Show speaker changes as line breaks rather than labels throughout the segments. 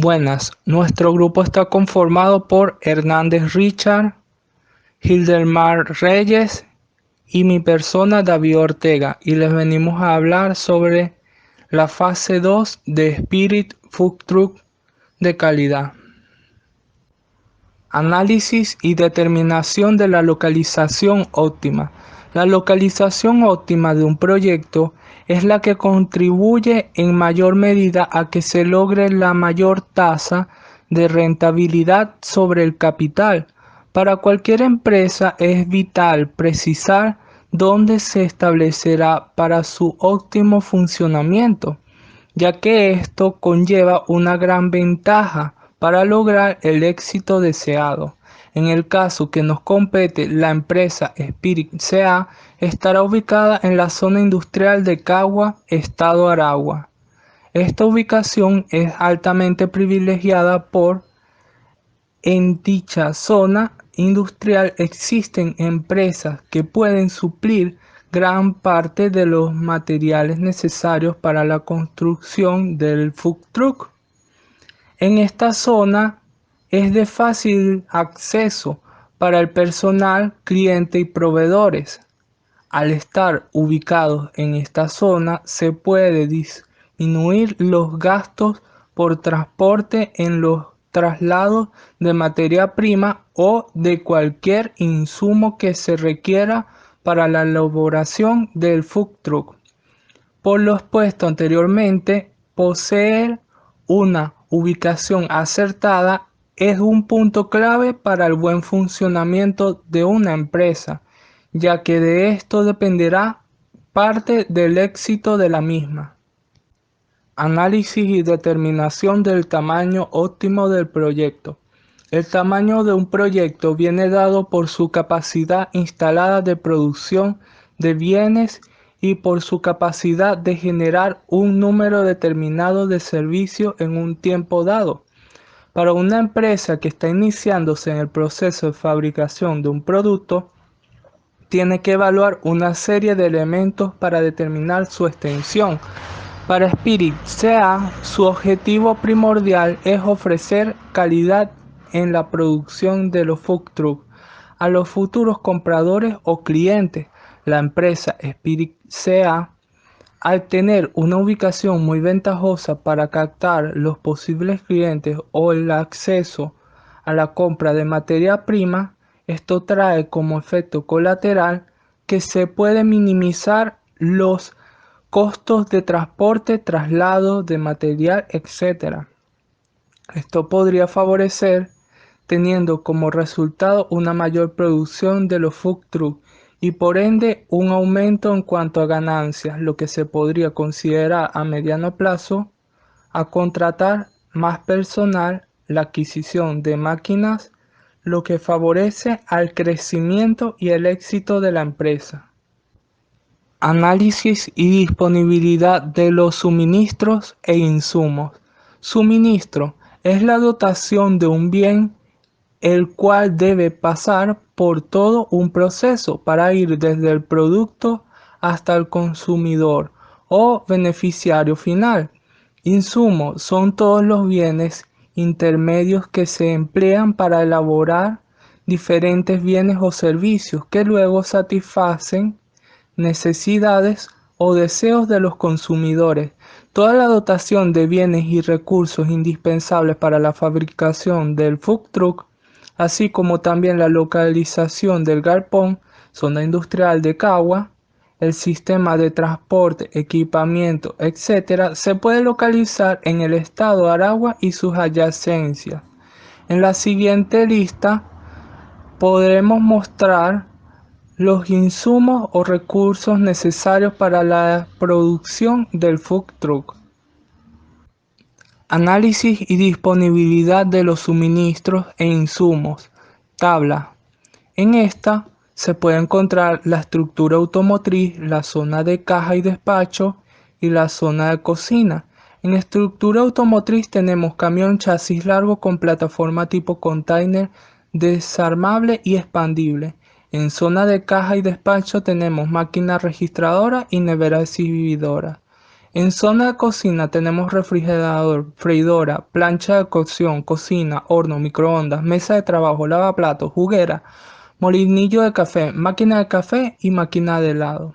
Buenas, nuestro grupo está conformado por Hernández Richard, Hildemar Reyes y mi persona David Ortega, y les venimos a hablar sobre la fase 2 de Spirit Food Truck de calidad. Análisis y determinación de la localización óptima. La localización óptima de un proyecto es la que contribuye en mayor medida a que se logre la mayor tasa de rentabilidad sobre el capital. Para cualquier empresa es vital precisar dónde se establecerá para su óptimo funcionamiento, ya que esto conlleva una gran ventaja para lograr el éxito deseado. En el caso que nos compete, la empresa Spirit SA estará ubicada en la zona industrial de Cagua, Estado Aragua. Esta ubicación es altamente privilegiada en dicha zona industrial existen empresas que pueden suplir gran parte de los materiales necesarios para la construcción del food truck. En esta zona es de fácil acceso para el personal, cliente y proveedores. Al estar ubicados en esta zona se puede disminuir los gastos por transporte en los traslados de materia prima o de cualquier insumo que se requiera para la elaboración del food truck. Por lo expuesto anteriormente, poseer una ubicación acertada es un punto clave para el buen funcionamiento de una empresa, ya que de esto dependerá parte del éxito de la misma. Análisis y determinación del tamaño óptimo del proyecto. El tamaño de un proyecto viene dado por su capacidad instalada de producción de bienes y por su capacidad de generar un número determinado de servicios en un tiempo dado. Para una empresa que está iniciándose en el proceso de fabricación de un producto, tiene que evaluar una serie de elementos para determinar su extensión. Para Spirit SA, su objetivo primordial es ofrecer calidad en la producción de los food trucks a los futuros compradores o clientes. La empresa Spirit SA, al tener una ubicación muy ventajosa para captar los posibles clientes o el acceso a la compra de materia prima, esto trae como efecto colateral que se puede minimizar los costos de transporte, traslado de material, etc. Esto podría favorecer teniendo como resultado una mayor producción de los food trucks y por ende un aumento en cuanto a ganancias, lo que se podría considerar a mediano plazo a contratar más personal, la adquisición de máquinas, lo que favorece al crecimiento y el éxito de la empresa. Análisis y disponibilidad de los suministros e insumos. Suministro es la dotación de un bien el cual debe pasar por todo un proceso para ir desde el producto hasta el consumidor o beneficiario final. Insumos son todos los bienes intermedios que se emplean para elaborar diferentes bienes o servicios que luego satisfacen necesidades o deseos de los consumidores. Toda la dotación de bienes y recursos indispensables para la fabricación del food truck, así como también la localización del galpón, zona industrial de Cagua, el sistema de transporte, equipamiento, etc., se puede localizar en el estado de Aragua y sus adyacencias. En la siguiente lista podremos mostrar los insumos o recursos necesarios para la producción del food truck. Análisis y disponibilidad de los suministros e insumos. Tabla. En esta se puede encontrar la estructura automotriz, la zona de caja y despacho y la zona de cocina. En estructura automotriz tenemos camión chasis largo con plataforma tipo container desarmable y expandible. En zona de caja y despacho tenemos máquina registradora y nevera exhibidora. En zona de cocina tenemos refrigerador, freidora, plancha de cocción, cocina, horno, microondas, mesa de trabajo, lavaplatos, juguera, molinillo de café, máquina de café y máquina de helado.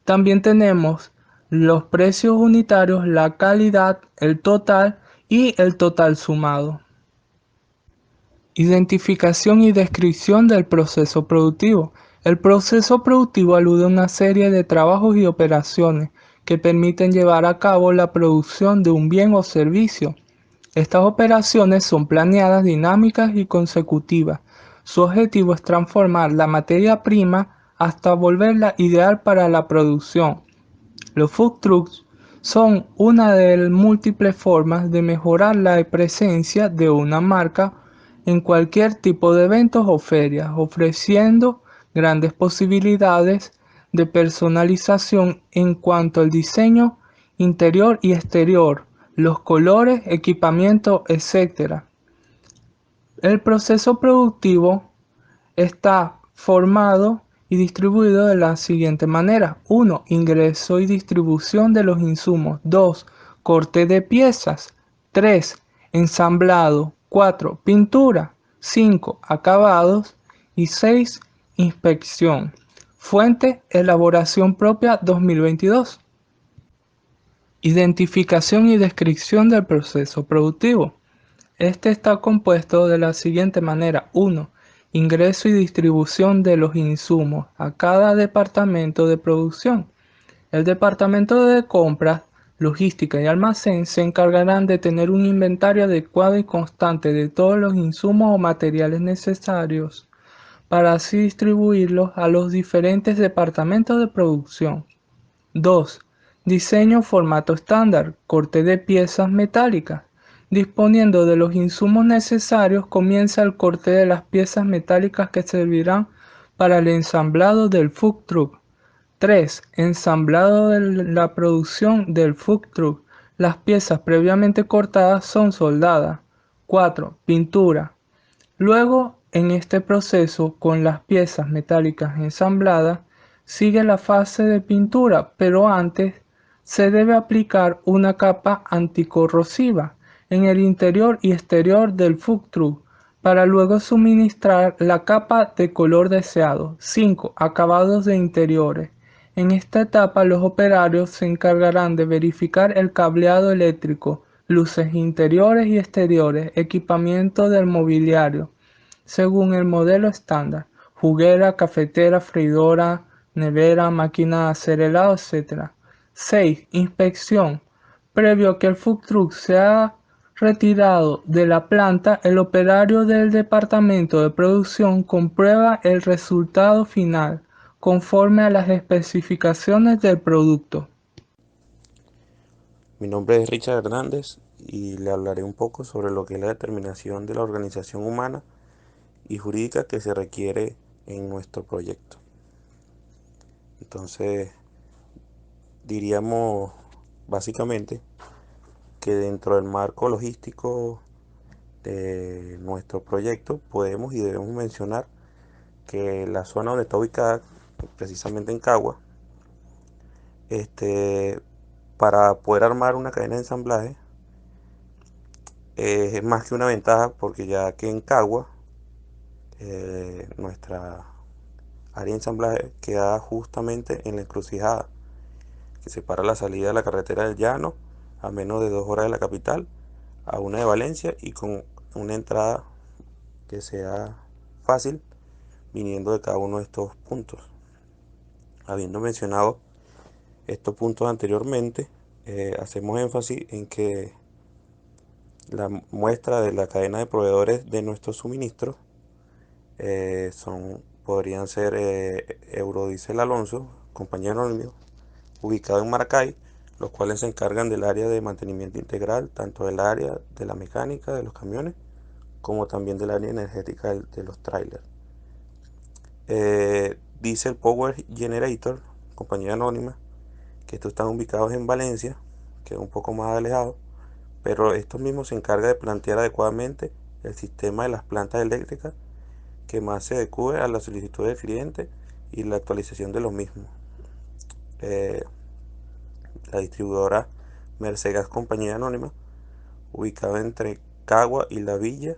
También tenemos los precios unitarios, la calidad, el total y el total sumado. Identificación y descripción del proceso productivo. El proceso productivo alude a una serie de trabajos y operaciones que permiten llevar a cabo la producción de un bien o servicio. Estas operaciones son planeadas, dinámicas y consecutivas. Su objetivo es transformar la materia prima hasta volverla ideal para la producción. Los food trucks son una de múltiples formas de mejorar la presencia de una marca en cualquier tipo de eventos o ferias, ofreciendo grandes posibilidades de personalización en cuanto al diseño interior y exterior, los colores, equipamiento, etc. El proceso productivo está formado y distribuido de la siguiente manera. 1. Ingreso y distribución de los insumos. 2. Corte de piezas. 3. Ensamblado. 4. Pintura. 5. Acabados. Y 6. Inspección. Fuente: elaboración propia 2022. Identificación y descripción del proceso productivo. Este está compuesto de la siguiente manera. 1. Ingreso y distribución de los insumos a cada departamento de producción. El departamento de compras, logística y almacén se encargarán de tener un inventario adecuado y constante de todos los insumos o materiales necesarios para así distribuirlos a los diferentes departamentos de producción. 2. Diseño formato estándar, corte de piezas metálicas. Disponiendo de los insumos necesarios, comienza el corte de las piezas metálicas que servirán para el ensamblado del food truck. 3. Ensamblado de la producción del food truck. Las piezas previamente cortadas son soldadas. 4. Pintura. Luego, en este proceso, con las piezas metálicas ensambladas, sigue la fase de pintura, pero antes se debe aplicar una capa anticorrosiva en el interior y exterior del food truck para luego suministrar la capa de color deseado. 5. Acabados de interiores. En esta etapa los operarios se encargarán de verificar el cableado eléctrico, luces interiores y exteriores, equipamiento del mobiliario según el modelo estándar: juguera, cafetera, freidora, nevera, máquina de hacer helado, etc. 6. Inspección. Previo a que el food truck sea retirado de la planta, el operario del departamento de producción comprueba el resultado final conforme a las especificaciones del producto.
Mi nombre es Richard Hernández y le hablaré un poco sobre lo que es la determinación de la organización humana y jurídica que se requiere en nuestro proyecto. Entonces, diríamos básicamente que dentro del marco logístico de nuestro proyecto podemos y debemos mencionar que la zona donde está ubicada, precisamente en Cagua, este, para poder armar una cadena de ensamblaje, es más que una ventaja porque ya que en Cagua nuestra área de ensamblaje queda justamente en la encrucijada que separa la salida de la carretera del Llano a menos de 2 horas de la capital, a una de Valencia, y con una entrada que sea fácil viniendo de cada uno de estos puntos. Habiendo mencionado estos puntos anteriormente, hacemos énfasis en que la muestra de la cadena de proveedores de nuestros suministros podrían ser Eurodiesel Alonso, compañía anónimo, ubicado en Maracay, los cuales se encargan del área de mantenimiento integral, tanto del área de la mecánica de los camiones, como también del área energética de los trailers. Diesel Power Generator, compañía anónima, que estos están ubicados en Valencia, que es un poco más alejado, pero estos mismos se encargan de plantear adecuadamente el sistema de las plantas eléctricas que más se adecue a la solicitud del cliente y la actualización de los mismos. la distribuidora Mercegas Compañía Anónima, ubicada entre Cagua y La Villa.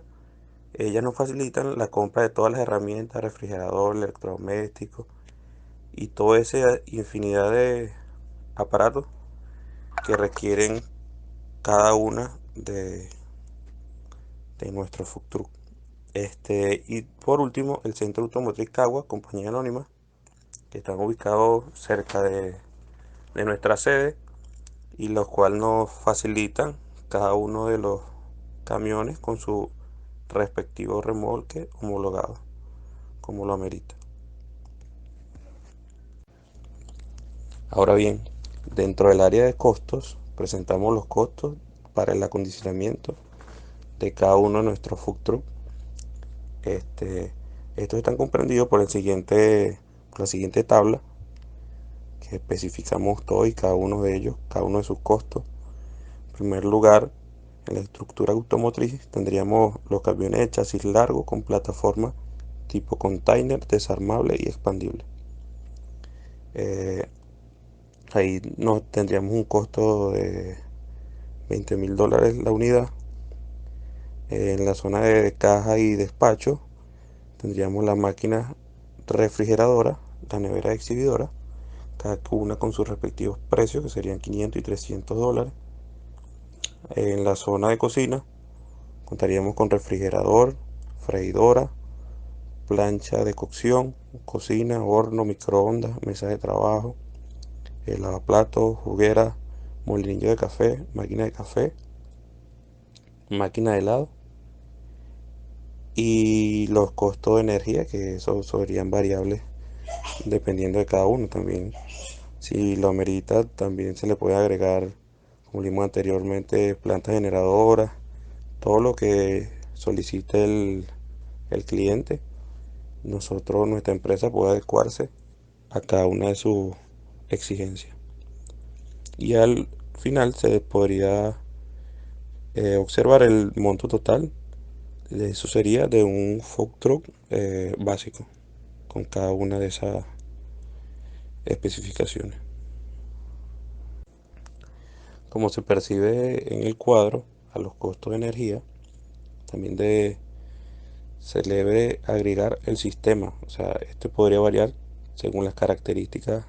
Ellas nos facilitan la compra de todas las herramientas, refrigerador, electrodomésticos y toda esa infinidad de aparatos que requieren cada una de nuestros food truck. Y por último, el Centro Automotriz Cagua, Compañía Anónima, que están ubicados cerca de nuestra sede y los cuales nos facilitan cada uno de los camiones con su respectivo remolque homologado, como lo amerita. Ahora bien, dentro del área de costos, presentamos los costos para el acondicionamiento de cada uno de nuestros food truck. Estos están comprendidos por la siguiente tabla, que especificamos todo y cada uno de ellos, cada uno de sus costos. En primer lugar, en la estructura automotriz tendríamos los camiones de chasis largo con plataforma tipo container, desarmable y expandible. Ahí tendríamos un costo de $20.000 la unidad. En la zona de caja y despacho tendríamos la máquina refrigeradora, la nevera exhibidora, cada una con sus respectivos precios, que serían $500 y $300. En la zona de cocina contaríamos con refrigerador, freidora, plancha de cocción, cocina, horno, microondas, mesa de trabajo, lavaplatos, juguera, molinillo de café, máquina de helado y los costos de energía, que esos serían variables dependiendo de cada uno también. Si lo amerita, también se le puede agregar, como vimos anteriormente, plantas generadoras, todo lo que solicite el cliente. Nuestra empresa puede adecuarse a cada una de sus exigencias. Y al final se podría observar el monto total. Eso sería de un food truck básico, con cada una de esas especificaciones. Como se percibe en el cuadro, a los costos de energía también se le debe agregar el sistema. O sea, este podría variar según las características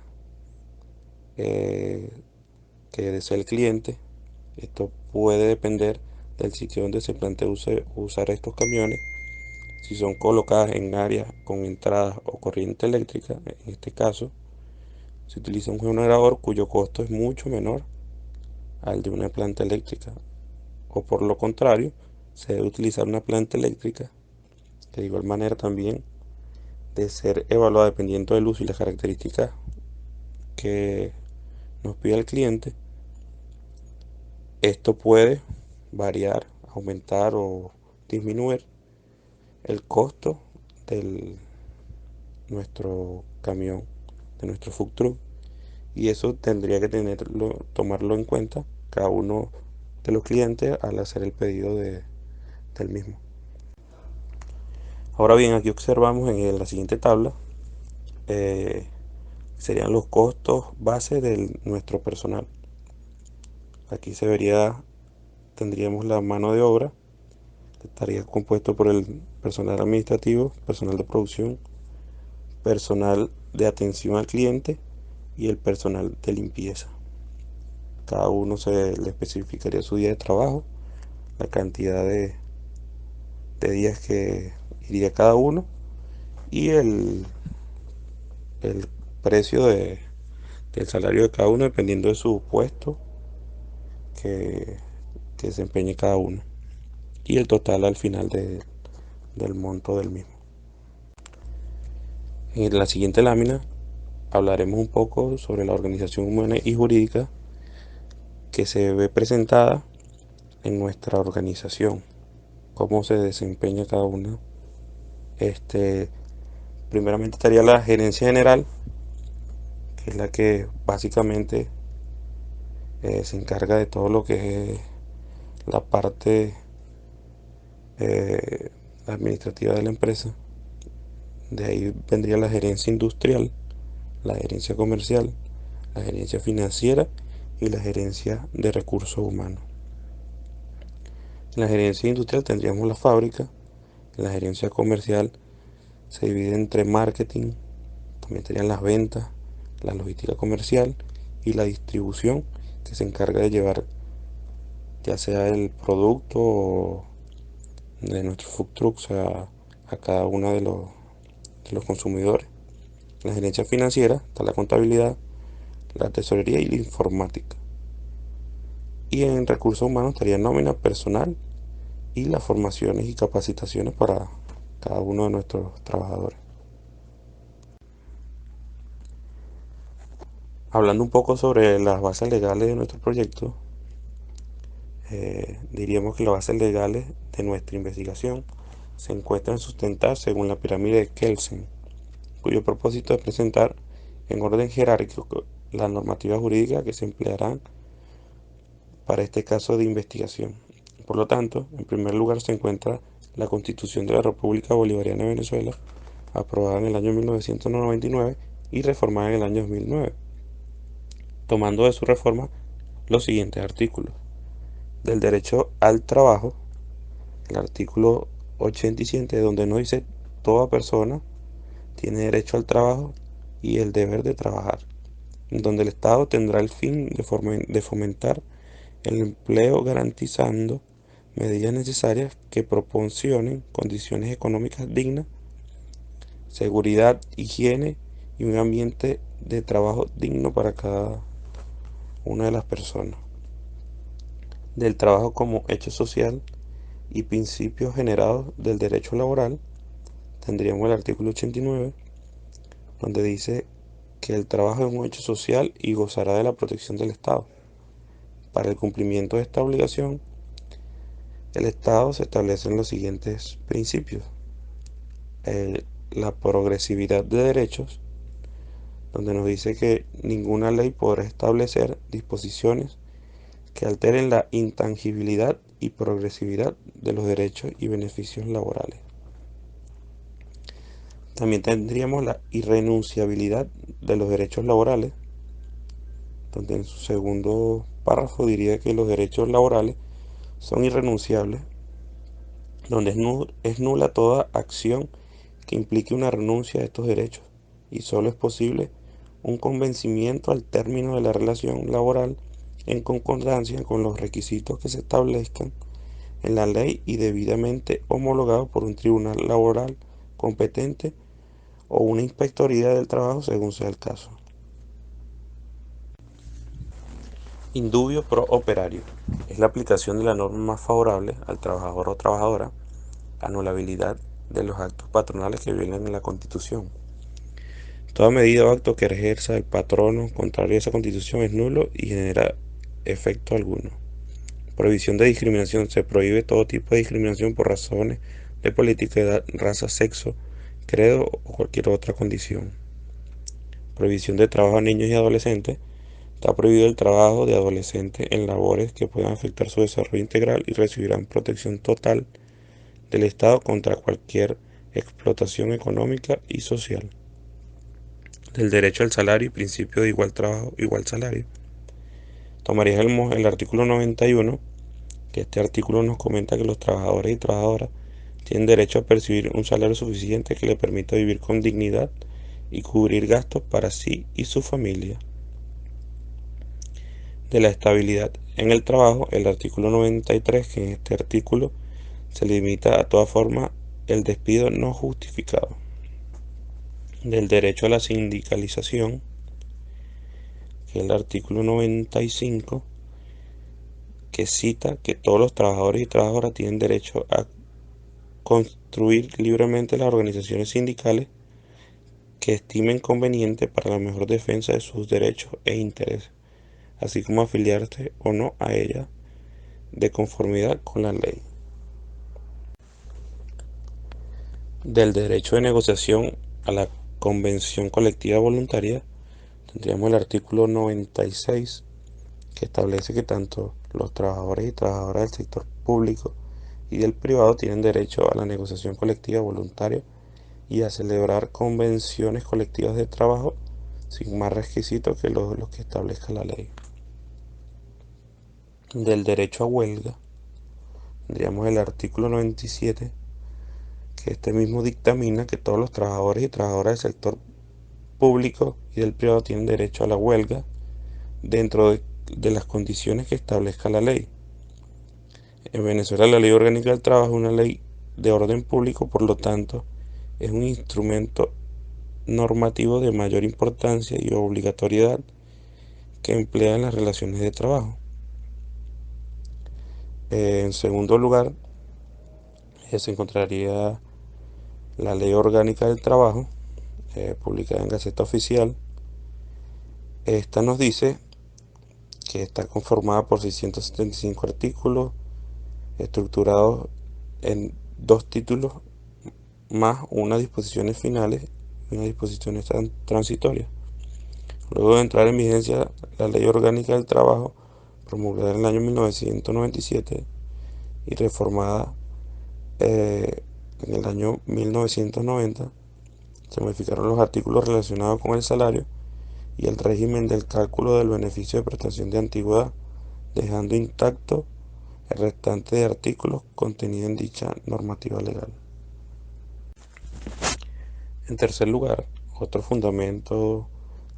que desea el cliente. Esto puede depender del sitio donde se plantea usar estos camiones. Si son colocadas en áreas con entradas o corriente eléctrica, en este caso, se utiliza un generador cuyo costo es mucho menor al de una planta eléctrica. O por lo contrario, se debe utilizar una planta eléctrica, que de igual manera también de ser evaluada dependiendo del uso y las características que nos pide el cliente. Esto puede variar, aumentar o disminuir el costo de nuestro camión, de nuestro food truck. Y eso tendría que tomarlo en cuenta cada uno de los clientes al hacer el pedido del mismo. Ahora bien, aquí observamos en la siguiente tabla, serían los costos base de nuestro personal. Aquí tendríamos la mano de obra, que estaría compuesto por el personal administrativo, personal de producción, personal de atención al cliente y el personal de limpieza. Cada uno se le especificaría su día de trabajo, la cantidad de días que iría cada uno y el precio del salario de cada uno dependiendo de su puesto que, que desempeñe cada uno y el total al final del monto del mismo. En la siguiente lámina hablaremos un poco sobre la organización humana y jurídica que se ve presentada en nuestra organización, cómo se desempeña cada una. Primeramente estaría la gerencia general, que es la que básicamente se encarga de todo lo que es la parte eh, administrativa de la empresa. De ahí vendría la gerencia industrial, la gerencia comercial, la gerencia financiera y la gerencia de recursos humanos. En la gerencia industrial tendríamos la fábrica. En la gerencia comercial se divide entre marketing, también estarían las ventas, la logística comercial y la distribución, que se encarga de llevar ya sea el producto de nuestro food trucks a cada uno de los consumidores. En la gerencia financiera está la contabilidad, la tesorería y la informática. Y en recursos humanos estaría nómina personal y las formaciones y capacitaciones para cada uno de nuestros trabajadores. Hablando un poco sobre las bases legales de nuestro proyecto, diríamos que las bases legales de nuestra investigación se encuentran sustentadas según la pirámide de Kelsen, cuyo propósito es presentar en orden jerárquico las normativas jurídicas que se emplearán para este caso de investigación. Por lo tanto, en primer lugar se encuentra la Constitución de la República Bolivariana de Venezuela, aprobada en el año 1999 y reformada en el año 2009, tomando de su reforma los siguientes artículos. Del derecho al trabajo, el artículo 87, donde nos dice toda persona tiene derecho al trabajo y el deber de trabajar, donde el Estado tendrá el fin de fomentar el empleo garantizando medidas necesarias que proporcionen condiciones económicas dignas, seguridad, higiene y un ambiente de trabajo digno para cada una de las personas. Del trabajo como hecho social y principios generados del derecho laboral, tendríamos el artículo 89, donde dice que el trabajo es un hecho social y gozará de la protección del Estado. Para el cumplimiento de esta obligación, el Estado se establecen los siguientes principios. La progresividad de derechos, donde nos dice que ninguna ley podrá establecer disposiciones que alteren la intangibilidad y progresividad de los derechos y beneficios laborales. También tendríamos la irrenunciabilidad de los derechos laborales, donde en su segundo párrafo diría que los derechos laborales son irrenunciables, donde es nula toda acción que implique una renuncia a estos derechos y solo es posible un convencimiento al término de la relación laboral en concordancia con los requisitos que se establezcan en la ley y debidamente homologado por un tribunal laboral competente o una inspectoría del trabajo según sea el caso. Indubio pro operario es la aplicación de la norma más favorable al trabajador o trabajadora, anulabilidad de los actos patronales que violen la Constitución. Toda medida o acto que ejerza el patrono contrario a esa Constitución es nulo y genera efecto alguno. Prohibición de discriminación. Se prohíbe todo tipo de discriminación por razones de política, edad, raza, sexo, credo o cualquier otra condición. Prohibición de trabajo a niños y adolescentes. Está prohibido el trabajo de adolescentes en labores que puedan afectar su desarrollo integral y recibirán protección total del Estado contra cualquier explotación económica y social. Del derecho al salario y principio de igual trabajo, igual salario. Tomaríamos el artículo 91, que este artículo nos comenta que los trabajadores y trabajadoras tienen derecho a percibir un salario suficiente que le permita vivir con dignidad y cubrir gastos para sí y su familia. De la estabilidad en el trabajo, el artículo 93, que en este artículo se limita a toda forma el despido no justificado. Del derecho a la sindicalización, que es el artículo 95, que cita que todos los trabajadores y trabajadoras tienen derecho a construir libremente las organizaciones sindicales que estimen conveniente para la mejor defensa de sus derechos e intereses, así como afiliarse o no a ella de conformidad con la ley. Del derecho de negociación a la convención colectiva voluntaria, tendríamos el artículo 96, que establece que tanto los trabajadores y trabajadoras del sector público y del privado tienen derecho a la negociación colectiva voluntaria y a celebrar convenciones colectivas de trabajo sin más requisitos que los que establezca la ley. del derecho a huelga, tendríamos el artículo 97, que este mismo dictamina que todos los trabajadores y trabajadoras del sector público y del privado tienen derecho a la huelga dentro de las condiciones que establezca la ley. En Venezuela la Ley Orgánica del Trabajo es una ley de orden público, por lo tanto es un instrumento normativo de mayor importancia y obligatoriedad que emplea en las relaciones de trabajo. En segundo lugar, se encontraría la Ley Orgánica del Trabajo, publicada en Gaceta Oficial. Esta nos dice que está conformada por 675 artículos, estructurados en dos títulos más unas disposiciones finales y unas disposiciones transitorias. Luego de entrar en vigencia la Ley Orgánica del Trabajo, promulgada en el año 1997 y reformada en el año 1990, se modificaron los artículos relacionados con el salario y el régimen del cálculo del beneficio de prestación de antigüedad, dejando intacto el restante de artículos contenidos en dicha normativa legal. En tercer lugar, otro fundamento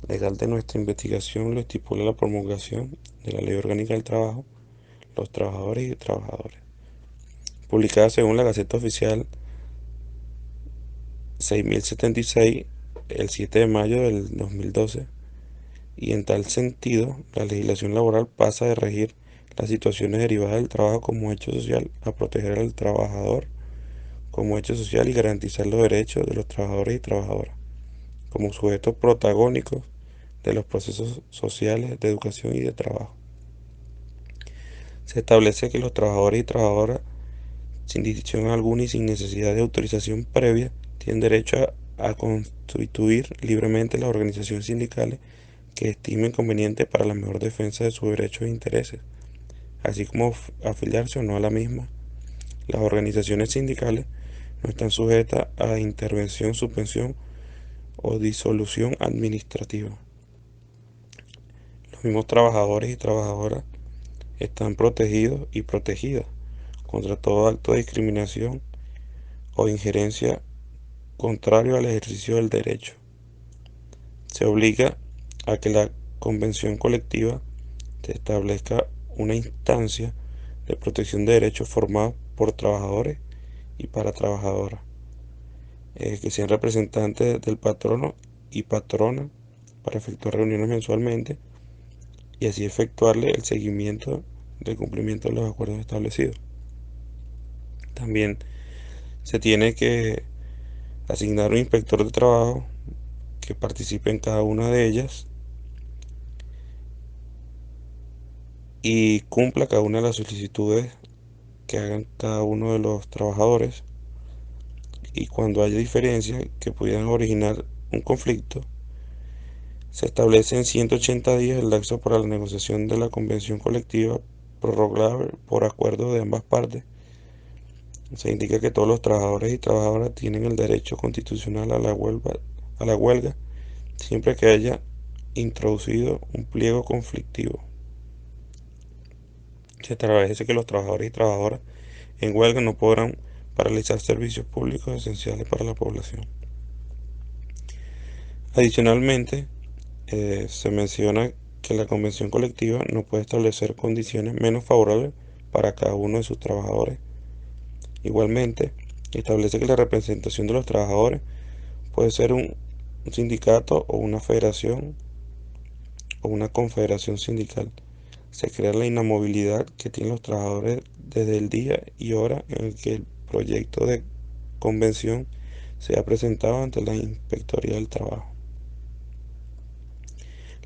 legal de nuestra investigación lo estipula la promulgación de la Ley Orgánica del Trabajo, los trabajadores y trabajadoras, publicada según la Gaceta Oficial 6076 el 7 de mayo del 2012, y en tal sentido la legislación laboral pasa de regir las situaciones derivadas del trabajo como hecho social a proteger al trabajador como hecho social y garantizar los derechos de los trabajadores y trabajadoras como sujetos protagónicos de los procesos sociales de educación y de trabajo. Se establece que los trabajadores y trabajadoras, sin distinción alguna y sin necesidad de autorización previa, tienen derecho a constituir libremente las organizaciones sindicales que estimen conveniente para la mejor defensa de sus derechos e intereses, así como afiliarse o no a la misma. Las organizaciones sindicales no están sujetas a intervención, suspensión o disolución administrativa. Los mismos trabajadores y trabajadoras están protegidos y protegidas contra todo acto de discriminación o injerencia contrario al ejercicio del derecho. Se obliga a que la convención colectiva se establezca una instancia de protección de derechos formada por trabajadores y para trabajadoras, que sean representantes del patrono y patrona para efectuar reuniones mensualmente y así efectuarle el seguimiento del cumplimiento de los acuerdos establecidos. También se tiene que asignar un inspector de trabajo que participe en cada una de ellas y cumpla cada una de las solicitudes que hagan cada uno de los trabajadores, y cuando haya diferencias que pudieran originar un conflicto, se establece en 180 días el lapso para la negociación de la convención colectiva prorrogable por acuerdo de ambas partes. Se indica que todos los trabajadores y trabajadoras tienen el derecho constitucional a la huelga siempre que haya introducido un pliego conflictivo. Se establece que los trabajadores y trabajadoras en huelga no podrán paralizar servicios públicos esenciales para la población. Adicionalmente, se menciona que la convención colectiva no puede establecer condiciones menos favorables para cada uno de sus trabajadores. Igualmente, establece que la representación de los trabajadores puede ser un sindicato o una federación o una confederación sindical. Se crea la inamovilidad que tienen los trabajadores desde el día y hora en el que el proyecto de convención sea presentado ante la Inspectoría del Trabajo.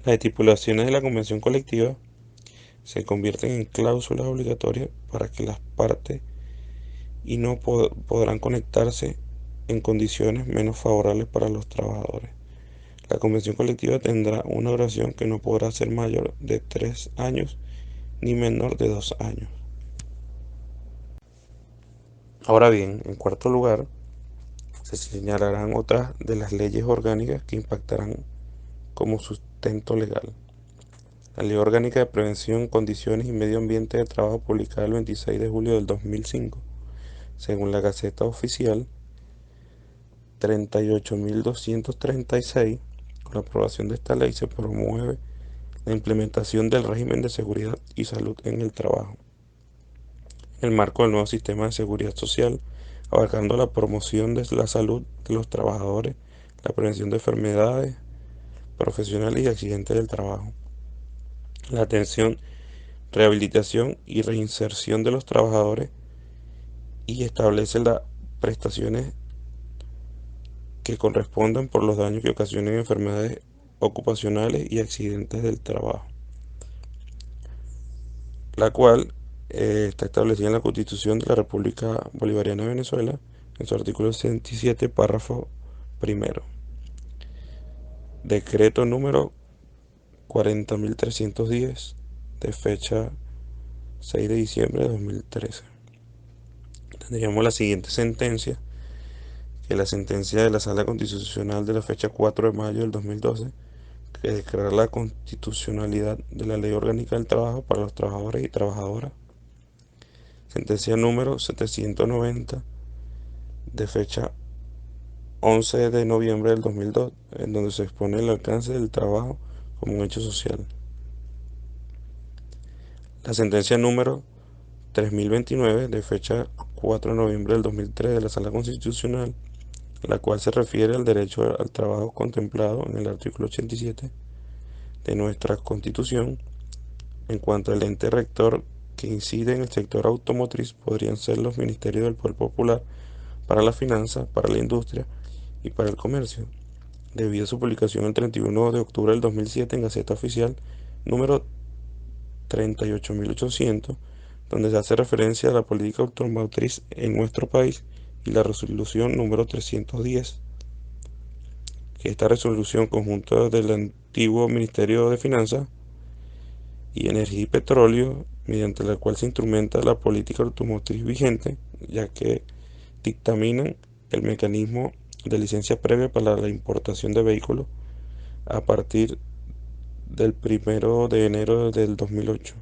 Las estipulaciones de la convención colectiva se convierten en cláusulas obligatorias para que las partes y no podrán conectarse en condiciones menos favorables para los trabajadores. La convención colectiva tendrá una duración que no podrá ser mayor de 3 años ni menor de 2 años. Ahora bien, en cuarto lugar, se señalarán otras de las leyes orgánicas que impactarán como sustento legal. La Ley Orgánica de Prevención, Condiciones y Medio Ambiente de Trabajo, publicada el 26 de julio del 2005, según la Gaceta Oficial 38.236, con la aprobación de esta ley se promueve la implementación del régimen de seguridad y salud en el trabajo, en el marco del nuevo sistema de seguridad social, abarcando la promoción de la salud de los trabajadores, la prevención de enfermedades profesionales y accidentes del trabajo, la atención, rehabilitación y reinserción de los trabajadores, y establece las prestaciones que correspondan por los daños que ocasionen enfermedades ocupacionales y accidentes del trabajo, la cual está establecida en la Constitución de la República Bolivariana de Venezuela, en su artículo 67, párrafo primero. Decreto número 40.310, de fecha 6 de diciembre de 2013. Tendríamos la siguiente sentencia, que es la sentencia de la Sala Constitucional de la fecha 4 de mayo del 2012, que declara la constitucionalidad de la Ley Orgánica del Trabajo para los trabajadores y trabajadoras. Sentencia número 790, de fecha 11 de noviembre del 2002, en donde se expone el alcance del trabajo como un hecho social. La sentencia número 3029, de fecha 4 de noviembre del 2003 de la Sala Constitucional, la cual se refiere al derecho al trabajo contemplado en el artículo 87 de nuestra Constitución. En cuanto al ente rector que incide en el sector automotriz, podrían ser los ministerios del Poder Popular para la finanza, para la industria y para el comercio, debido a su publicación el 31 de octubre del 2007 en Gaceta Oficial número 38.800, donde se hace referencia a la política automotriz en nuestro país, y la resolución número 310, que esta resolución conjunta del antiguo Ministerio de Finanzas y Energía y Petróleo, mediante la cual se instrumenta la política automotriz vigente, ya que dictaminan el mecanismo de licencia previa para la importación de vehículos a partir del 1 de enero del 2008,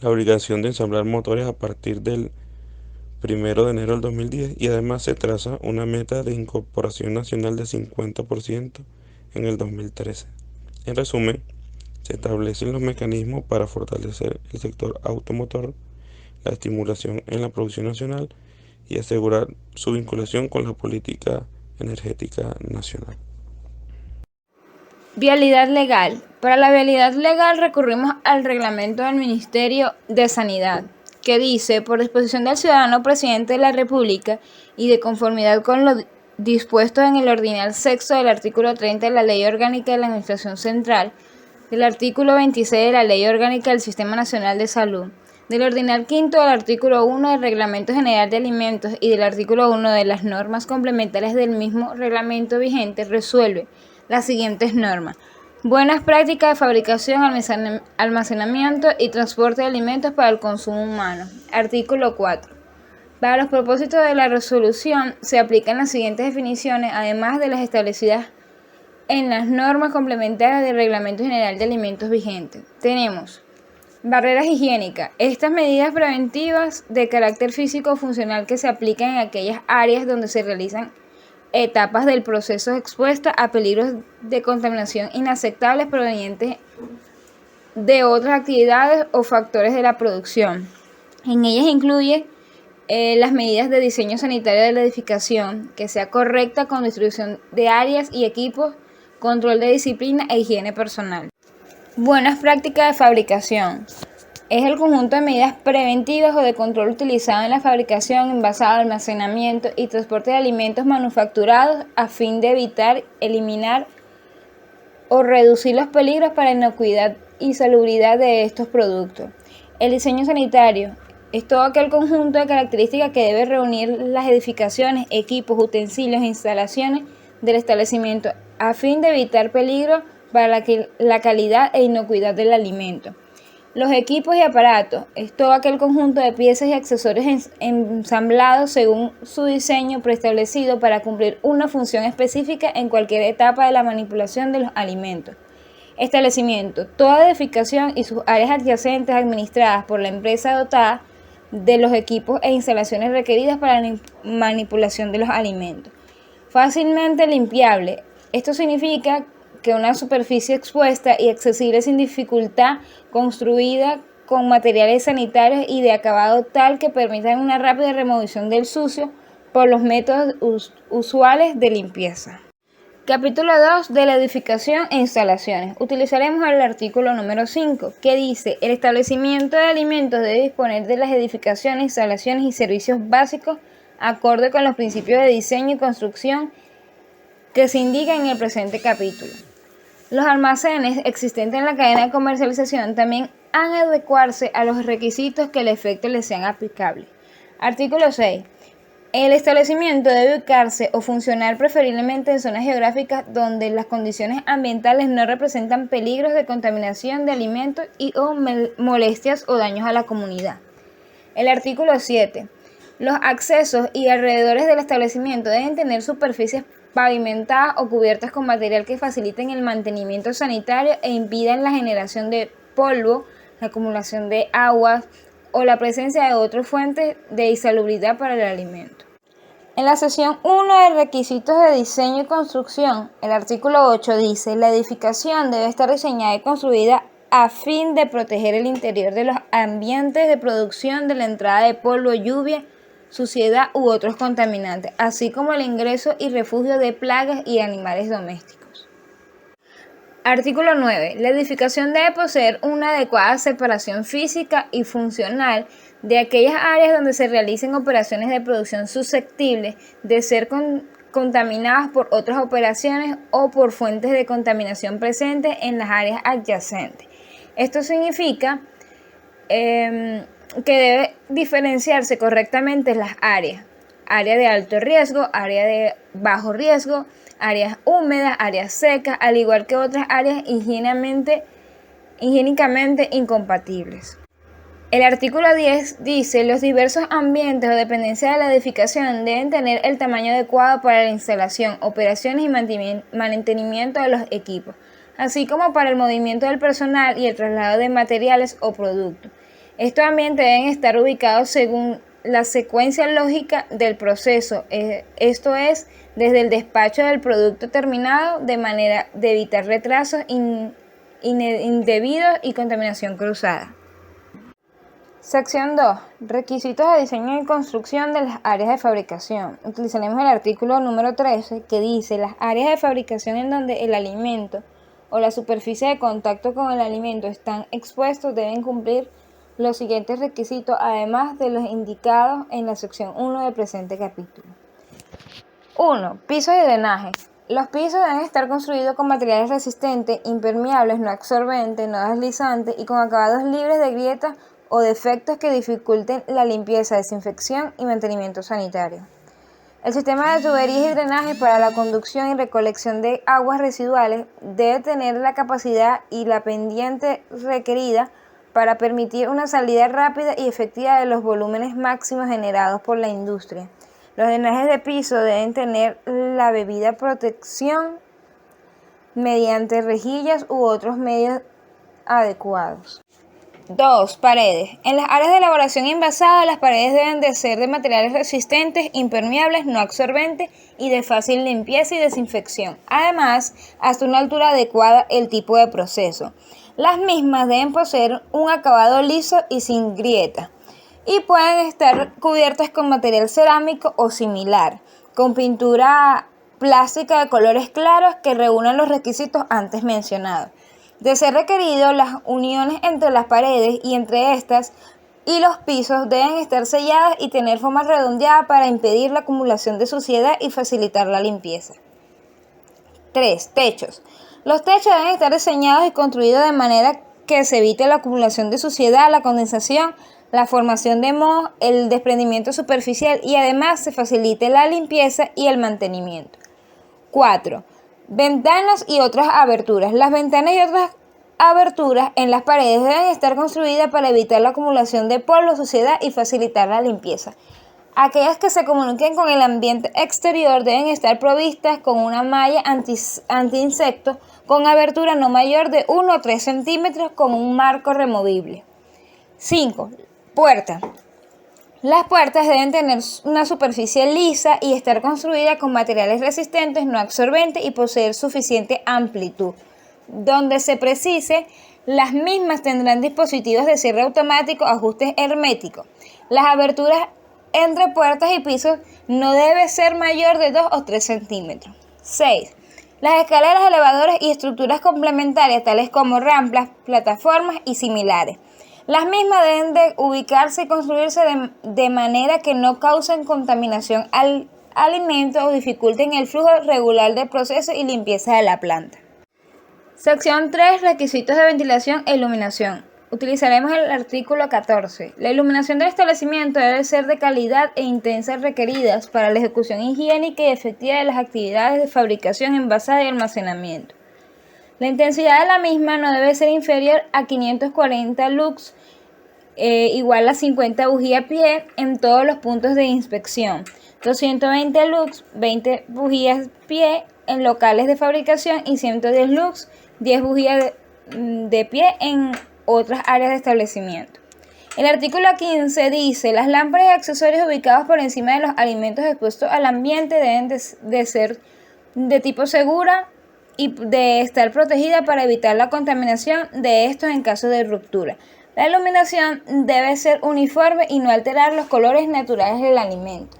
la obligación de ensamblar motores a partir del 1 de enero del 2010, y además se traza una meta de incorporación nacional de 50% en el 2013. En resumen, se establecen los mecanismos para fortalecer el sector automotor, la estimulación en la producción nacional y asegurar su vinculación con la política energética nacional.
Vialidad legal. Para la vialidad legal recurrimos al reglamento del Ministerio de Sanidad, que dice: por disposición del ciudadano presidente de la República y de conformidad con lo dispuesto en el ordinal sexto del artículo 30 de la Ley Orgánica de la Administración Central, del artículo 26 de la Ley Orgánica del Sistema Nacional de Salud, del ordinal quinto del artículo 1 del Reglamento General de Alimentos y del artículo 1 de las normas complementarias del mismo reglamento vigente, resuelve las siguientes normas: buenas prácticas de fabricación, almacenamiento y transporte de alimentos para el consumo humano. Artículo 4. Para los propósitos de la resolución se aplican las siguientes definiciones, además de las establecidas en las normas complementarias del Reglamento General de Alimentos vigente. Tenemos barreras higiénicas. Estas medidas preventivas de carácter físico o funcional que se aplican en aquellas áreas donde se realizan etapas del proceso expuestas a peligros de contaminación inaceptables provenientes de otras actividades o factores de la producción. En ellas incluye las medidas de diseño sanitario de la edificación, que sea correcta con distribución de áreas y equipos, control de disciplina e higiene personal. Buenas prácticas de fabricación. Es el conjunto de medidas preventivas o de control utilizado en la fabricación, envasado, almacenamiento y transporte de alimentos manufacturados a fin de evitar, eliminar o reducir los peligros para la inocuidad y salubridad de estos productos. El diseño sanitario es todo aquel conjunto de características que debe reunir las edificaciones, equipos, utensilios e instalaciones del establecimiento a fin de evitar peligros para la calidad e inocuidad del alimento. Los equipos y aparatos es todo aquel conjunto de piezas y accesorios ensamblados según su diseño preestablecido para cumplir una función específica en cualquier etapa de la manipulación de los alimentos. Establecimiento. Toda edificación y sus áreas adyacentes administradas por la empresa dotada de los equipos e instalaciones requeridas para la manipulación de los alimentos. Fácilmente limpiable. Esto significa que una superficie expuesta y accesible sin dificultad, construida con materiales sanitarios y de acabado tal que permitan una rápida remoción del sucio por los métodos usuales de limpieza. Capítulo 2 de la edificación e instalaciones. Utilizaremos el artículo número 5, que dice: el establecimiento de alimentos debe disponer de las edificaciones, instalaciones y servicios básicos acorde con los principios de diseño y construcción que se indican en el presente capítulo. Los almacenes existentes en la cadena de comercialización también han de adecuarse a los requisitos que al efecto les sean aplicables. Artículo 6. El establecimiento debe ubicarse o funcionar preferiblemente en zonas geográficas donde las condiciones ambientales no representan peligros de contaminación de alimentos o molestias o daños a la comunidad. El artículo 7. Los accesos y alrededores del establecimiento deben tener superficies pavimentadas o cubiertas con material que faciliten el mantenimiento sanitario e impidan la generación de polvo, la acumulación de aguas o la presencia de otras fuentes de insalubridad para el alimento. En la sección 1 de requisitos de diseño y construcción, el artículo 8 dice: la edificación debe estar diseñada y construida a fin de proteger el interior de los ambientes de producción de la entrada de polvo, lluvia, suciedad u otros contaminantes, así como el ingreso y refugio de plagas y animales domésticos. Artículo 9. La edificación debe poseer una adecuada separación física y funcional de aquellas áreas donde se realicen operaciones de producción susceptibles de ser contaminadas por otras operaciones o por fuentes de contaminación presentes en las áreas adyacentes. Esto significa que debe diferenciarse correctamente las áreas: área de alto riesgo, área de bajo riesgo, áreas húmedas, áreas secas, al igual que otras áreas higiénicamente incompatibles. El artículo 10 dice: los diversos ambientes o dependencias de la edificación deben tener el tamaño adecuado para la instalación, operaciones y mantenimiento de los equipos, así como para el movimiento del personal y el traslado de materiales o productos. Estos ambientes deben estar ubicados según la secuencia lógica del proceso, esto es, desde el despacho del producto terminado, de manera de evitar retrasos indebidos y contaminación cruzada. Sección 2. Requisitos de diseño y construcción de las áreas de fabricación. Utilizaremos el artículo número 13, que dice: las áreas de fabricación en donde el alimento o la superficie de contacto con el alimento están expuestos deben cumplir los siguientes requisitos, además de los indicados en la sección 1 del presente capítulo. 1. Pisos y drenaje. Los pisos deben estar construidos con materiales resistentes, impermeables, no absorbentes, no deslizantes y con acabados libres de grietas o defectos que dificulten la limpieza, desinfección y mantenimiento sanitario. El sistema de tuberías y drenaje para la conducción y recolección de aguas residuales debe tener la capacidad y la pendiente requerida para permitir una salida rápida y efectiva de los volúmenes máximos generados por la industria. Los drenajes de piso deben tener la debida protección mediante rejillas u otros medios adecuados. 2. Paredes. En las áreas de elaboración envasada, las paredes deben de ser de materiales resistentes, impermeables, no absorbentes y de fácil limpieza y desinfección. Además, hasta una altura adecuada el tipo de proceso. Las mismas deben poseer un acabado liso y sin grieta, y pueden estar cubiertas con material cerámico o similar, con pintura plástica de colores claros que reúnan los requisitos antes mencionados. De ser requerido, las uniones entre las paredes y entre estas y los pisos deben estar selladas y tener forma redondeada para impedir la acumulación de suciedad y facilitar la limpieza. 3. Techos. Los techos deben estar diseñados y construidos de manera que se evite la acumulación de suciedad, la condensación, la formación de mohos, el desprendimiento superficial y además se facilite la limpieza y el mantenimiento. 4. Ventanas y otras aberturas. Las ventanas y otras aberturas en las paredes deben estar construidas para evitar la acumulación de polvo, suciedad y facilitar la limpieza. Aquellas que se comuniquen con el ambiente exterior deben estar provistas con una malla anti-insectos con abertura no mayor de 1 o 3 centímetros con un marco removible. 5. Puerta. Las puertas deben tener una superficie lisa y estar construidas con materiales resistentes, no absorbentes y poseer suficiente amplitud. Donde se precise, las mismas tendrán dispositivos de cierre automático, ajustes herméticos. Las aberturas entre puertas y pisos no debe ser mayor de 2 o 3 centímetros. 6. Las escaleras, elevadores y estructuras complementarias, tales como rampas, plataformas y similares. Las mismas deben de ubicarse y construirse de manera que no causen contaminación al alimento o dificulten el flujo regular del proceso y limpieza de la planta. Sección 3. Requisitos de ventilación e iluminación. Utilizaremos el artículo 14. La iluminación del establecimiento debe ser de calidad e intensa requeridas para la ejecución higiénica y efectiva de las actividades de fabricación, envasado y almacenamiento. La intensidad de la misma no debe ser inferior a 540 lux, igual a 50 bujías pie en todos los puntos de inspección. 220 lux, 20 bujías pie en locales de fabricación y 110 lux, 10 bujías de pie en otras áreas de establecimiento. El artículo 15 dice: las lámparas y accesorios ubicados por encima de los alimentos expuestos al ambiente deben de ser de tipo segura y de estar protegida para evitar la contaminación de estos en caso de ruptura. La iluminación debe ser uniforme y no alterar los colores naturales del alimento.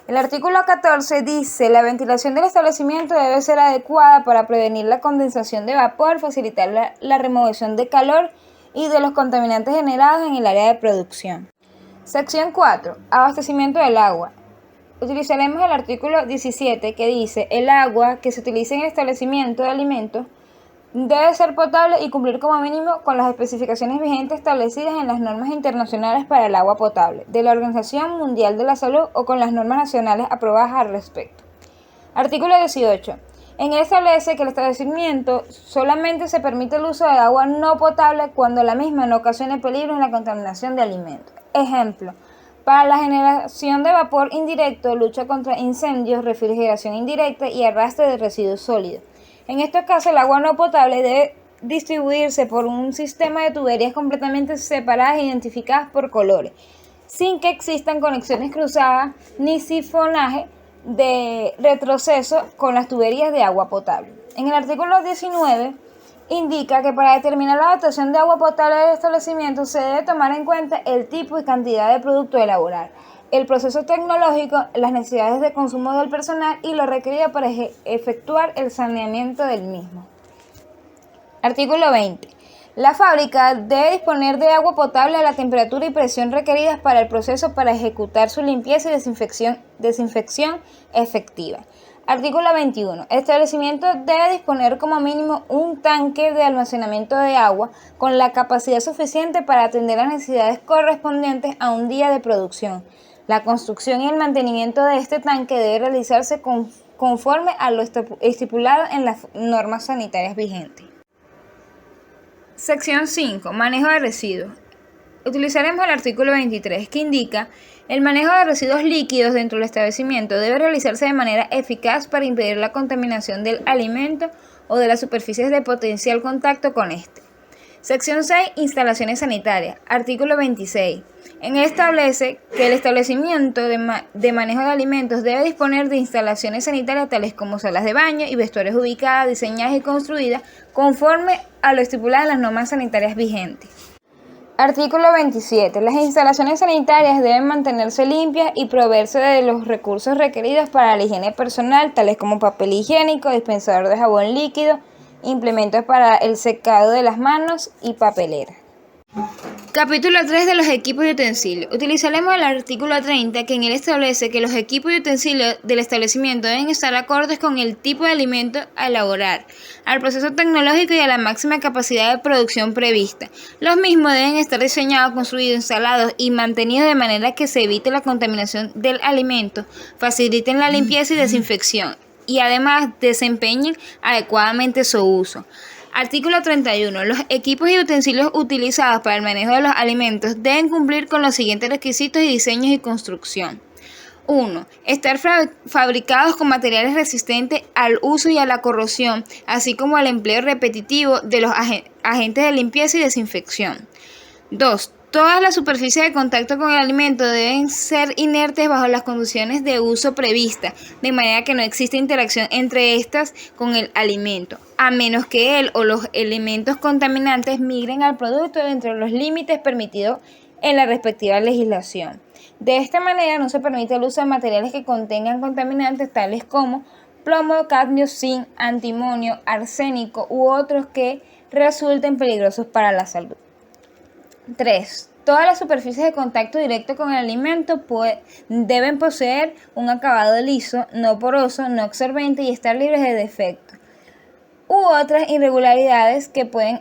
El artículo 14 dice: la ventilación del establecimiento debe ser adecuada para prevenir la condensación de vapor, facilitar la remoción de calor y de los contaminantes generados en el área de producción. Sección 4. Abastecimiento del agua. Utilizaremos el artículo 17 que dice: el agua que se utilice en el establecimiento de alimentos debe ser potable y cumplir como mínimo con las especificaciones vigentes establecidas en las normas internacionales para el agua potable de la Organización Mundial de la Salud o con las normas nacionales aprobadas al respecto. Artículo 18. En él establece que el establecimiento solamente se permite el uso de agua no potable cuando la misma no ocasione peligro en la contaminación de alimentos. Ejemplo: para la generación de vapor indirecto, lucha contra incendios, refrigeración indirecta y arrastre de residuos sólidos. En estos casos, el agua no potable debe distribuirse por un sistema de tuberías completamente separadas e identificadas por colores, sin que existan conexiones cruzadas ni sifonaje de retroceso con las tuberías de agua potable. En el artículo 19 indica que para determinar la dotación de agua potable del establecimiento se debe tomar en cuenta el tipo y cantidad de producto a elaborar, el proceso tecnológico, las necesidades de consumo del personal y lo requerido para efectuar el saneamiento del mismo. Artículo 20. La fábrica debe disponer de agua potable a la temperatura y presión requeridas para el proceso para ejecutar su limpieza y desinfección efectiva. Artículo 21. El establecimiento debe disponer como mínimo un tanque de almacenamiento de agua con la capacidad suficiente para atender las necesidades correspondientes a un día de producción. La construcción y el mantenimiento de este tanque debe realizarse conforme a lo estipulado en las normas sanitarias vigentes. Sección 5. Manejo de residuos. Utilizaremos el artículo 23 que indica: el manejo de residuos líquidos dentro del establecimiento debe realizarse de manera eficaz para impedir la contaminación del alimento o de las superficies de potencial contacto con este. Sección 6. Instalaciones sanitarias. Artículo 26. En él establece que el establecimiento de manejo de alimentos debe disponer de instalaciones sanitarias tales como salas de baño y vestuarios ubicadas, diseñadas y construidas conforme a lo estipulado en las normas sanitarias vigentes. Artículo 27. Las instalaciones sanitarias deben mantenerse limpias y proveerse de los recursos requeridos para la higiene personal, tales como papel higiénico, dispensador de jabón líquido, implementos para el secado de las manos y papelera. Capítulo 3 de los equipos y utensilios. Utilizaremos el artículo 30 que en él establece que los equipos y utensilios del establecimiento deben estar acordes con el tipo de alimento a elaborar, al proceso tecnológico y a la máxima capacidad de producción prevista. Los mismos deben estar diseñados, construidos, instalados y mantenidos de manera que se evite la contaminación del alimento, faciliten la limpieza y desinfección y además desempeñen adecuadamente su uso. Artículo 31. Los equipos y utensilios utilizados para el manejo de los alimentos deben cumplir con los siguientes requisitos y diseños y construcción. 1. Estar fabricados con materiales resistentes al uso y a la corrosión, así como al empleo repetitivo de los agentes de limpieza y desinfección. 2. Todas las superficies de contacto con el alimento deben ser inertes bajo las condiciones de uso previstas, de manera que no exista interacción entre estas con el alimento, a menos que él o los elementos contaminantes migren al producto dentro de los límites permitidos en la respectiva legislación. De esta manera no se permite el uso de materiales que contengan contaminantes tales como plomo, cadmio, zinc, antimonio, arsénico u otros que resulten peligrosos para la salud. 3. Todas las superficies de contacto directo con el alimento deben poseer un acabado liso, no poroso, no absorbente y estar libres de defectos u otras irregularidades que pueden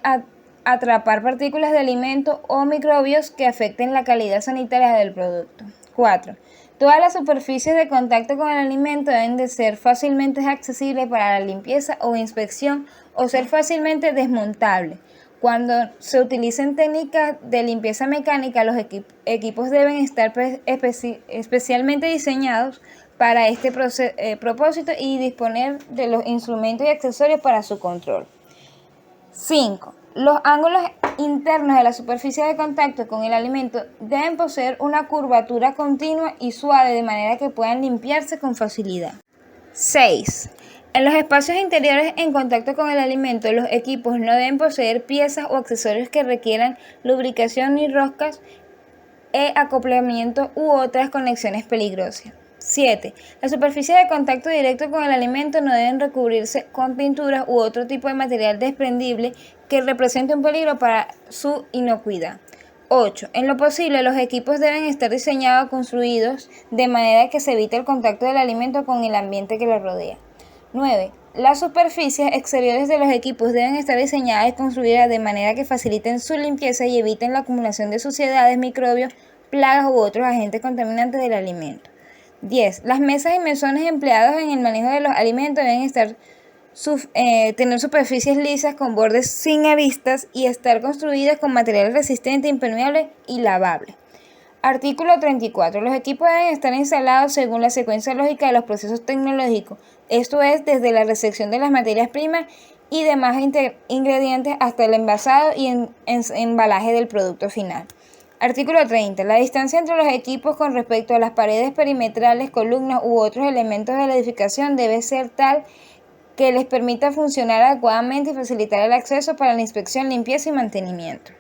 atrapar partículas de alimento o microbios que afecten la calidad sanitaria del producto. 4. Todas las superficies de contacto con el alimento deben de ser fácilmente accesibles para la limpieza o inspección o ser fácilmente desmontables. Cuando se utilicen técnicas de limpieza mecánica, los equipos deben estar especialmente diseñados para este propósito y disponer de los instrumentos y accesorios para su control. 5. Los ángulos internos de la superficie de contacto con el alimento deben poseer una curvatura continua y suave de manera que puedan limpiarse con facilidad. 6. En los espacios interiores en contacto con el alimento, los equipos no deben poseer piezas o accesorios que requieran lubricación ni roscas, acoplamiento u otras conexiones peligrosas. 7. Las superficies de contacto directo con el alimento no deben recubrirse con pinturas u otro tipo de material desprendible que represente un peligro para su inocuidad. 8. En lo posible, los equipos deben estar diseñados o construidos de manera que se evite el contacto del alimento con el ambiente que lo rodea. 9. Las superficies exteriores de los equipos deben estar diseñadas y construidas de manera que faciliten su limpieza y eviten la acumulación de suciedades, microbios, plagas u otros agentes contaminantes del alimento. 10. Las mesas y mesones empleados en el manejo de los alimentos deben tener superficies lisas con bordes sin aristas y estar construidas con materiales resistentes, impermeables y lavables. Artículo 34. Los equipos deben estar instalados según la secuencia lógica de los procesos tecnológicos, esto es, desde la recepción de las materias primas y demás ingredientes hasta el envasado y embalaje del producto final. Artículo 30. La distancia entre los equipos con respecto a las paredes perimetrales, columnas u otros elementos de la edificación debe ser tal que les permita funcionar adecuadamente y facilitar el acceso para la inspección, limpieza y mantenimiento.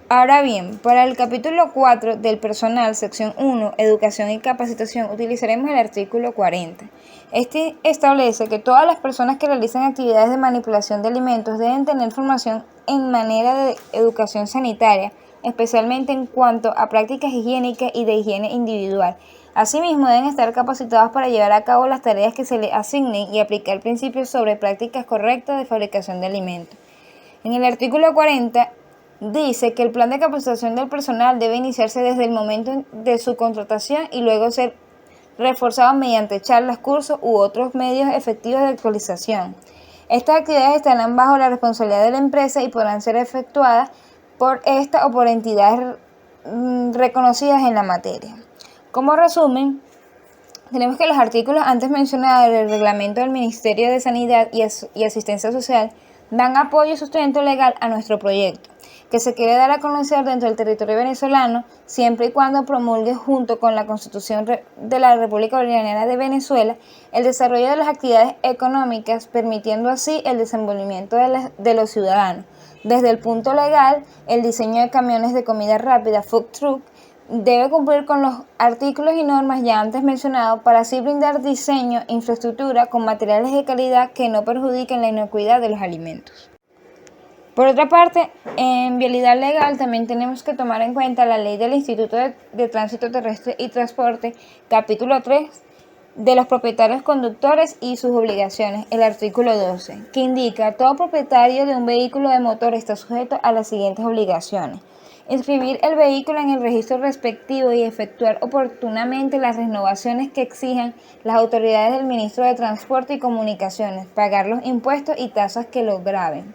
Ahora bien, para el capítulo 4 del personal, sección 1, educación y capacitación, utilizaremos el artículo 40. Este establece que todas las personas que realizan actividades de manipulación de alimentos deben tener formación en manera de educación sanitaria, especialmente en cuanto a prácticas higiénicas y de higiene individual. Asimismo, deben estar capacitados para llevar a cabo las tareas que se les asignen y aplicar principios sobre prácticas correctas de fabricación de alimentos. En el artículo 40, dice que el plan de capacitación del personal debe iniciarse desde el momento de su contratación y luego ser reforzado mediante charlas, cursos u otros medios efectivos de actualización. Estas actividades estarán bajo la responsabilidad de la empresa y podrán ser efectuadas por esta o por entidades reconocidas en la materia. Como resumen, tenemos que los artículos antes mencionados del reglamento del Ministerio de Sanidad y Asistencia Social dan apoyo y sustento legal a nuestro proyecto, que se quiere dar a conocer dentro del territorio venezolano, siempre y cuando promulgue junto con la Constitución de la República Bolivariana de Venezuela el desarrollo de las actividades económicas, permitiendo así el desenvolvimiento de los ciudadanos. Desde el punto legal, el diseño de camiones de comida rápida, food truck, debe cumplir con los artículos y normas ya antes mencionados para así brindar diseño e infraestructura con materiales de calidad que no perjudiquen la inocuidad de los alimentos. Por otra parte, en vialidad legal también tenemos que tomar en cuenta la ley del Instituto de Tránsito Terrestre y Transporte, capítulo 3, de los propietarios conductores y sus obligaciones, el artículo 12, que indica que todo propietario de un vehículo de motor está sujeto a las siguientes obligaciones: inscribir el vehículo en el registro respectivo y efectuar oportunamente las renovaciones que exijan las autoridades del Ministro de Transporte y Comunicaciones, pagar los impuestos y tasas que lo graven.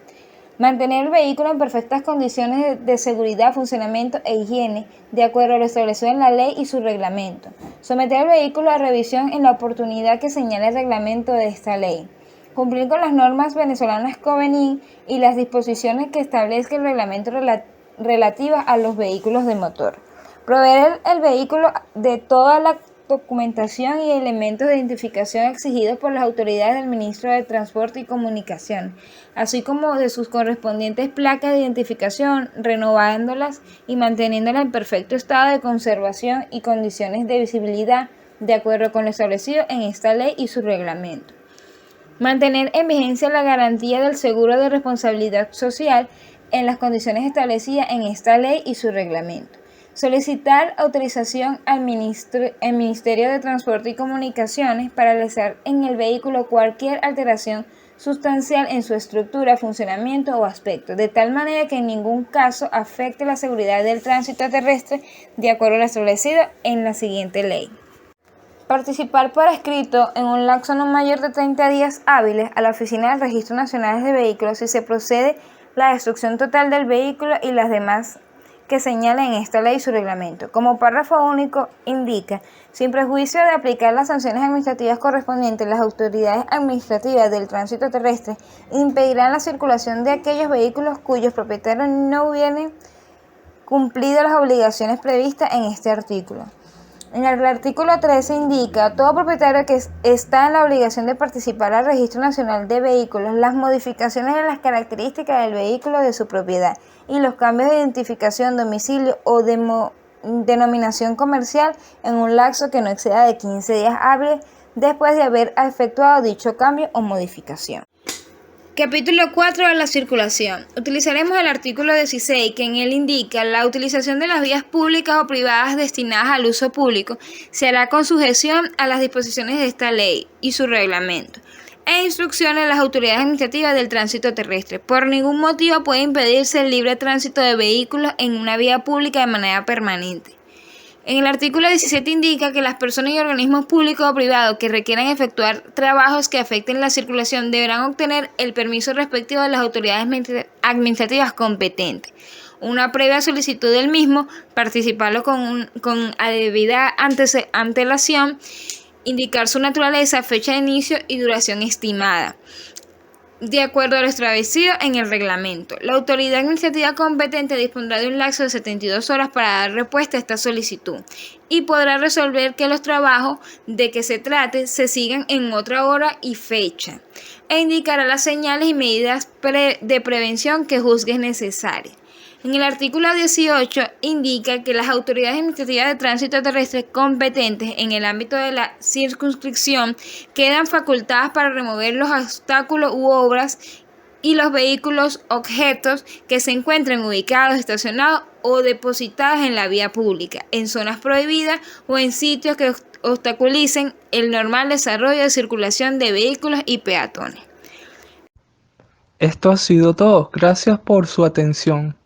Mantener el vehículo en perfectas condiciones de seguridad, funcionamiento e higiene, de acuerdo a lo establecido en la ley y su reglamento. Someter el vehículo a revisión en la oportunidad que señala el reglamento de esta ley. Cumplir con las normas venezolanas COVENIN y las disposiciones que establezca el reglamento relativas a los vehículos de motor. Proveer el vehículo de toda la documentación y elementos de identificación exigidos por las autoridades del Ministro de Transporte y Comunicación, así como de sus correspondientes placas de identificación, renovándolas y manteniéndolas en perfecto estado de conservación y condiciones de visibilidad, de acuerdo con lo establecido en esta ley y su reglamento. Mantener en vigencia la garantía del seguro de responsabilidad social en las condiciones establecidas en esta ley y su reglamento. Solicitar autorización al Ministerio de Transporte y Comunicaciones para realizar en el vehículo cualquier alteración sustancial en su estructura, funcionamiento o aspecto, de tal manera que en ningún caso afecte la seguridad del tránsito terrestre, de acuerdo a lo establecido en la siguiente ley. Participar por escrito en un lapso no mayor de 30 días hábiles a la Oficina del Registro Nacional de Vehículos si se procede la destrucción total del vehículo y las demás que señala en esta ley y su reglamento. Como párrafo único indica, sin prejuicio de aplicar las sanciones administrativas correspondientes, las autoridades administrativas del tránsito terrestre impedirán la circulación de aquellos vehículos cuyos propietarios no hubieran cumplido las obligaciones previstas en este artículo. En el artículo 13 indica, todo propietario que está en la obligación de participar al Registro Nacional de Vehículos, las modificaciones de las características del vehículo de su propiedad y los cambios de identificación, domicilio o denominación comercial en un lapso que no exceda de 15 días hábiles después de haber efectuado dicho cambio o modificación. Capítulo 4 de la circulación. Utilizaremos el artículo 16, que en él indica la utilización de las vías públicas o privadas destinadas al uso público se hará con sujeción a las disposiciones de esta ley y su reglamento, e instrucciones a las autoridades administrativas del tránsito terrestre. Por ningún motivo puede impedirse el libre tránsito de vehículos en una vía pública de manera permanente. En el artículo 17 indica que las personas y organismos públicos o privados que requieran efectuar trabajos que afecten la circulación deberán obtener el permiso respectivo de las autoridades administrativas competentes. Una previa solicitud del mismo, participarlo con debida antelación, indicar su naturaleza, fecha de inicio y duración estimada, de acuerdo a lo establecido en el reglamento. La autoridad administrativa competente dispondrá de un lapso de 72 horas para dar respuesta a esta solicitud y podrá resolver que los trabajos de que se trate se sigan en otra hora y fecha, e indicará las señales y medidas de prevención que juzgue necesarias. En el artículo 18 indica que las autoridades administrativas de tránsito terrestre competentes en el ámbito de la circunscripción quedan facultadas para remover los obstáculos u obras y los vehículos objetos que se encuentren ubicados, estacionados o depositados en la vía pública, en zonas prohibidas o en sitios que obstaculicen el normal desarrollo de circulación de vehículos y peatones.
Esto ha sido todo. Gracias por su atención.